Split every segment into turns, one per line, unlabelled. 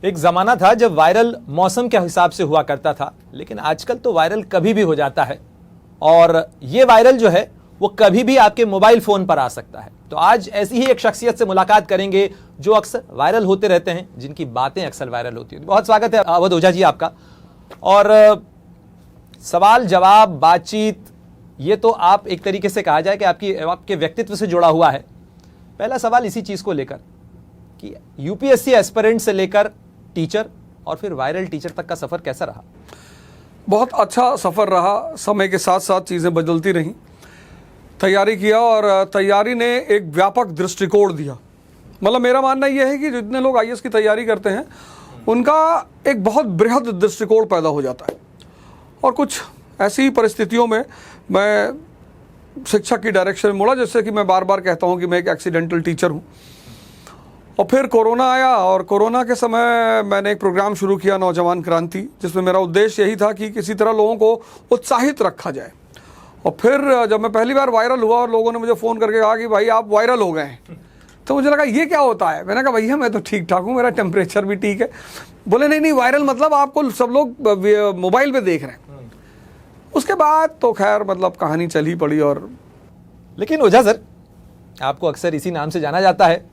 एक जमाना था जब वायरल मौसम के हिसाब से हुआ करता था, लेकिन आजकल तो वायरल कभी भी हो जाता है और ये वायरल जो है वो कभी भी आपके मोबाइल फोन पर आ सकता है। तो आज ऐसी ही एक शख्सियत से मुलाकात करेंगे जो अक्सर वायरल होते रहते हैं, जिनकी बातें अक्सर वायरल होती हैं। बहुत स्वागत है अवध ओझा जी आपका। और सवाल जवाब बातचीत ये तो आप एक तरीके से कहा जाए कि आपके व्यक्तित्व से जुड़ा हुआ है। पहला सवाल इसी चीज को लेकर कि यूपीएससी एस्पिरेंट से लेकर टीचर और फिर वायरल टीचर तक का सफर कैसा रहा?
बहुत अच्छा सफ़र रहा। समय के साथ साथ चीज़ें बदलती रहीं। तैयारी किया और तैयारी ने एक व्यापक दृष्टिकोण दिया। मतलब मेरा मानना यह है कि जितने लोग आईएएस की तैयारी करते हैं उनका एक बहुत बृहद दृष्टिकोण पैदा हो जाता है। और कुछ ऐसी परिस्थितियों में मैं शिक्षा की डायरेक्शन में मुड़ा, जैसे कि मैं बार बार कहता हूँ कि मैं एक एक्सीडेंटल टीचर हूँ। और फिर कोरोना आया और कोरोना के समय मैंने एक प्रोग्राम शुरू किया, नौजवान क्रांति, जिसमें मेरा उद्देश्य यही था कि किसी तरह लोगों को उत्साहित रखा जाए। और फिर जब मैं पहली बार वायरल हुआ और लोगों ने मुझे फ़ोन करके कहा कि भाई आप वायरल हो गए हैं, तो मुझे लगा ये क्या होता है। मैंने कहा भैया मैं तो ठीक ठाक हूँ, मेरा टेम्परेचर भी ठीक है। बोले नहीं वायरल मतलब आपको सब लोग मोबाइल पर देख रहे हैं। उसके बाद तो खैर मतलब कहानी चली पड़ी। और
लेकिन ओझा सर, आपको अक्सर इसी नाम से जाना जाता है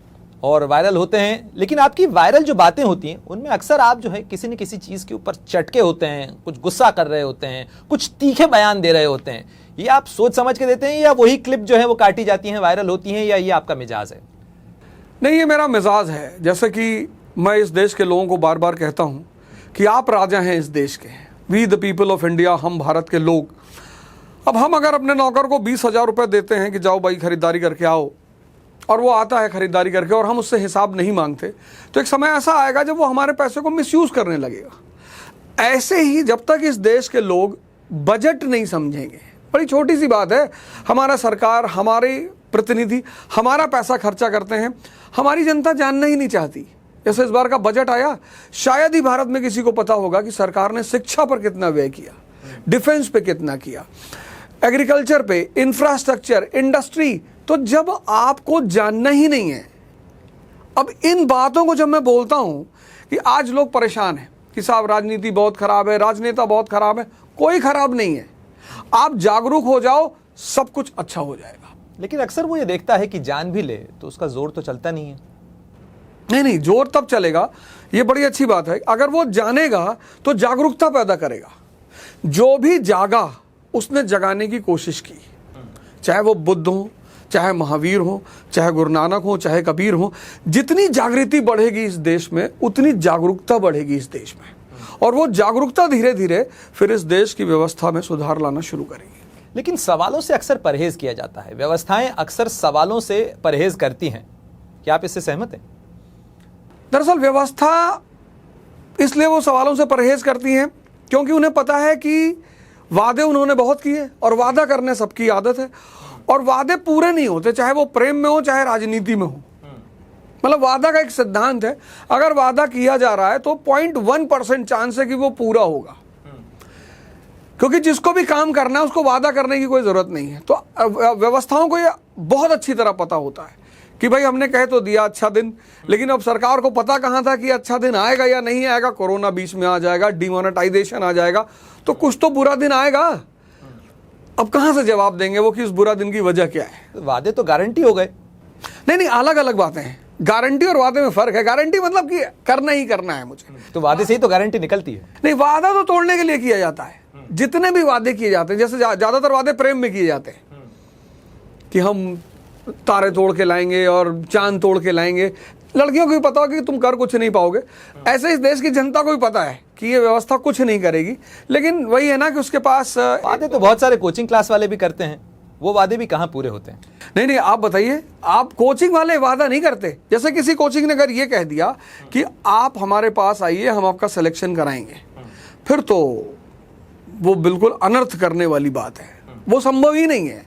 और वायरल होते हैं, लेकिन आपकी वायरल जो बातें होती हैं उनमें अक्सर आप जो है किसी न किसी चीज़ के ऊपर चटके होते हैं, कुछ गुस्सा कर रहे होते हैं, कुछ तीखे बयान दे रहे होते हैं। ये आप सोच समझ के देते हैं या वही क्लिप जो है वो काटी जाती हैं, वायरल होती हैं, या ये आपका मिजाज है?
नहीं, ये मेरा मिजाज है। जैसे कि मैं इस देश के लोगों को बार बार कहता हूँ कि आप राजा हैं इस देश के, we the people of India, हम भारत के लोग। अब हम अगर अपने नौकर को 20,000 रुपये देते हैं कि जाओ भाई खरीदारी करके आओ, और वो आता है खरीदारी करके और हम उससे हिसाब नहीं मांगते, तो एक समय ऐसा आएगा जब वो हमारे पैसे को मिसयूज़ करने लगेगा। ऐसे ही जब तक इस देश के लोग बजट नहीं समझेंगे, बड़ी छोटी सी बात है, हमारा सरकार, हमारे प्रतिनिधि हमारा पैसा खर्चा करते हैं, हमारी जनता जानना ही नहीं चाहती। जैसे इस बार का बजट आया, शायद ही भारत में किसी को पता होगा कि सरकार ने शिक्षा पर कितना व्यय किया, डिफेंस पे कितना किया, एग्रीकल्चर पे, इंफ्रास्ट्रक्चर, इंडस्ट्री। तो जब आपको जानना ही नहीं है, अब इन बातों को जब मैं बोलता हूं कि आज लोग परेशान हैं कि साहब राजनीति बहुत खराब है, राजनेता बहुत खराब है, कोई खराब नहीं है। आप जागरूक हो जाओ, सब कुछ अच्छा हो जाएगा।
लेकिन अक्सर वो ये देखता है कि जान भी ले तो उसका जोर तो चलता नहीं है।
नहीं, जोर तब चलेगा, ये बड़ी अच्छी बात है। अगर वो जानेगा तो जागरूकता पैदा करेगा। जो भी जागा उसने जगाने की कोशिश की, चाहे वो बुद्ध हो, चाहे महावीर हो, चाहे गुरु नानक हो, चाहे कबीर हो। जितनी जागृति बढ़ेगी इस देश में उतनी जागरूकता बढ़ेगी इस देश में, और वो जागरूकता धीरे धीरे फिर इस देश की व्यवस्था में सुधार लाना शुरू करेगी।
लेकिन सवालों से अक्सर परहेज किया जाता है, व्यवस्थाएं अक्सर सवालों से परहेज करती हैं, क्या आप इससे सहमत हैं?
दरअसल व्यवस्था इसलिए वो सवालों से परहेज करती हैं क्योंकि उन्हें पता है कि वादे उन्होंने बहुत किए और वादा करने सबकी आदत है, और वादे पूरे नहीं होते, चाहे वो प्रेम में हो चाहे राजनीति में हो। मतलब वादा का एक सिद्धांत है, अगर वादा किया जा रहा है तो 0.1% चांस है कि वो पूरा होगा, क्योंकि जिसको भी काम करना है उसको वादा करने की कोई जरूरत नहीं है। तो व्यवस्थाओं को ये बहुत अच्छी तरह पता होता है कि भाई हमने कह तो दिया अच्छा दिन, लेकिन अब सरकार को पता कहाँ था कि अच्छा दिन आएगा या नहीं आएगा। कोरोना बीच में आ जाएगा, डिमोनेटाइजेशन आ जाएगा, तो कुछ तो बुरा दिन आएगा। अब कहाँ से जवाब देंगे वो कि उस बुरा दिन की वजह क्या है?
वादे तो गारंटी हो गए।
नहीं, अलग अलग बातें हैं। गारंटी और वादे में फर्क है। गारंटी मतलब कि करना ही करना है मुझे,
तो वादे से ही तो गारंटी निकलती है।
नहीं, वादा तो तोड़ने के लिए किया जाता है। जितने भी वादे किए जाते हैं, जैसे ज्यादातर वादे प्रेम में किए जाते हैं कि हम तारे तोड़ के लाएंगे और चांद तोड़ के लाएंगे। लड़कियों को भी पता होगा कि तुम कर कुछ नहीं पाओगे। ऐसे इस देश की जनता को भी पता है कि ये व्यवस्था कुछ नहीं करेगी, लेकिन वही है ना कि उसके पास
वादे तो बहुत सारे कोचिंग क्लास वाले भी करते हैं, वो वादे भी कहाँ पूरे होते हैं?
नहीं, आप बताइए, आप कोचिंग वाले वादा नहीं करते। जैसे किसी कोचिंग ने अगर ये कह दिया कि आप हमारे पास आइए, हम आपका सिलेक्शन कराएंगे, फिर तो वो बिल्कुल अनर्थ करने वाली बात है, वो संभव ही नहीं है।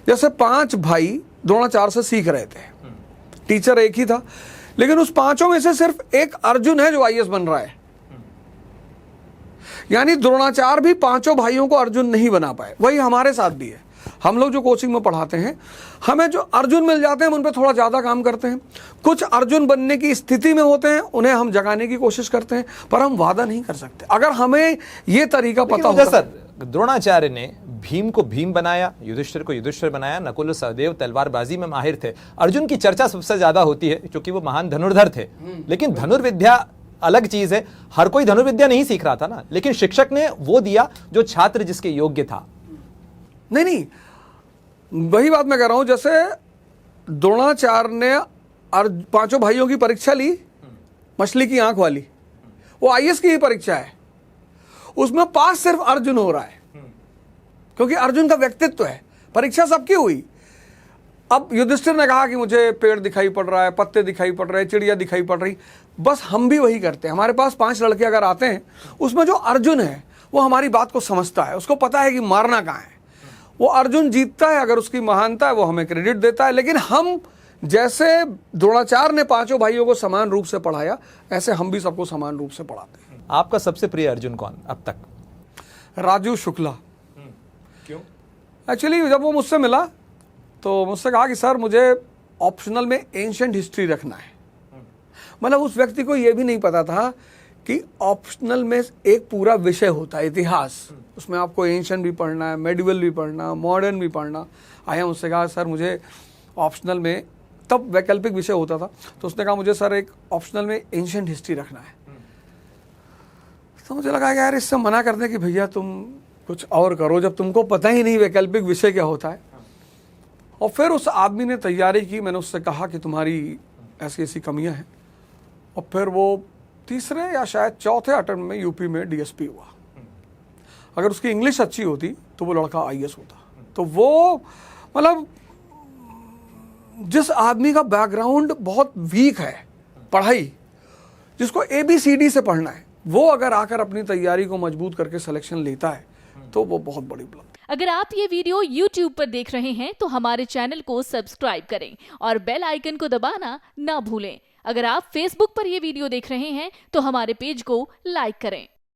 जैसे 5 भाई द्रोणाचार्य से सीख रहे थे, टीचर एक ही था, लेकिन उस 5 में से सिर्फ एक अर्जुन है जो आईएएस बन रहा है। यानी द्रोणाचार्य भी 5 भाइयों को अर्जुन नहीं बना पाए। वही हमारे साथ भी है। हम लोग जो कोचिंग में पढ़ाते हैं, हमें जो अर्जुन मिल जाते हैं हम उन पर थोड़ा ज़्यादा काम करते हैं। कुछ अर्जुन बनने की स्थिति में होते हैं, उन्हें हम जगाने की कोशिश करते हैं, पर हम वादा नहीं कर सकते। अगर हमें ये तरीका पता होता
सर, द्रोणाचार्य ने भीम को भीम बनाया, युधिष्ठिर को युधिष्ठिर बनाया, नकुल और सहदेव तलवारबाजी में माहिर थे। अर्जुन की चर्चा सबसे ज्यादा होती है क्योंकि वो महान धनुर्धर थे, लेकिन धनुर्विद्या अलग चीज है। हर कोई धनुर्विद्या नहीं सीख रहा था ना, लेकिन शिक्षक ने वो दिया जो छात्र जिसके योग्य था।
नहीं, वही बात मैं कह रहा हूं। जैसे द्रोणाचार्य ने 5 भाइयों की परीक्षा ली, मछली की आंख वाली, वो आईएएस की ही परीक्षा है, उसमें पास सिर्फ अर्जुन हो रहा है क्योंकि अर्जुन का व्यक्तित्व है। परीक्षा सबकी हुई। अब युधिष्ठिर ने कहा कि मुझे पेड़ दिखाई पड़ रहा है, पत्ते दिखाई पड़ रहे हैं, चिड़िया दिखाई पड़ रही। बस हम भी वही करते हैं। हमारे पास 5 लड़के अगर आते हैं, उसमें जो अर्जुन है वो हमारी बात को समझता है, उसको पता है कि मारना कहाँ है। वो अर्जुन जीतता है, अगर उसकी महानता है वो हमें क्रेडिट देता है। लेकिन हम, जैसे द्रोणाचार्य ने 5 भाइयों को समान रूप से पढ़ाया, ऐसे हम भी सबको समान रूप से पढ़ाते हैं।
आपका सबसे प्रिय अर्जुन कौन अब तक?
राजू शुक्ला।
क्यों?
एक्चुअली जब वो मुझसे मिला तो मुझसे कहा कि सर मुझे ऑप्शनल में एंशिएंट हिस्ट्री रखना है। मतलब उस व्यक्ति को ये भी नहीं पता था कि ऑप्शनल में एक पूरा विषय होता है, इतिहास। उसमें आपको एंशिएंट भी पढ़ना है, मेडिवल भी पढ़ना, मॉडर्न भी पढ़ना। आया मुझसे कहा सर मुझे ऑप्शनल में, तब वैकल्पिक विषय होता था, तो उसने कहा मुझे सर एक ऑप्शनल में एंशिएंट हिस्ट्री रखना है। तो मुझे लगा कि यार इससे मना करने कि भैया तुम कुछ और करो, जब तुमको पता ही नहीं वैकल्पिक विषय क्या होता है। और फिर उस आदमी ने तैयारी की, मैंने उससे कहा कि तुम्हारी ऐसी ऐसी कमियां हैं, और फिर वो 3रे या शायद 4थे अटेम्प्ट में यूपी में डीएसपी हुआ। अगर उसकी इंग्लिश अच्छी होती तो वो लड़का आईएएस होता। तो वो, मतलब जिस आदमी का बैकग्राउंड बहुत वीक है पढ़ाई, जिसको ABCD से पढ़ना है, वो अगर आकर अपनी तैयारी को मजबूत करके सिलेक्शन लेता है तो वो बहुत बड़ी उपलब्धि।
अगर आप ये वीडियो YouTube पर देख रहे हैं तो हमारे चैनल को सब्सक्राइब करें और बेल आइकन को दबाना ना भूलें। अगर आप Facebook पर ये वीडियो देख रहे हैं तो हमारे पेज को लाइक करें।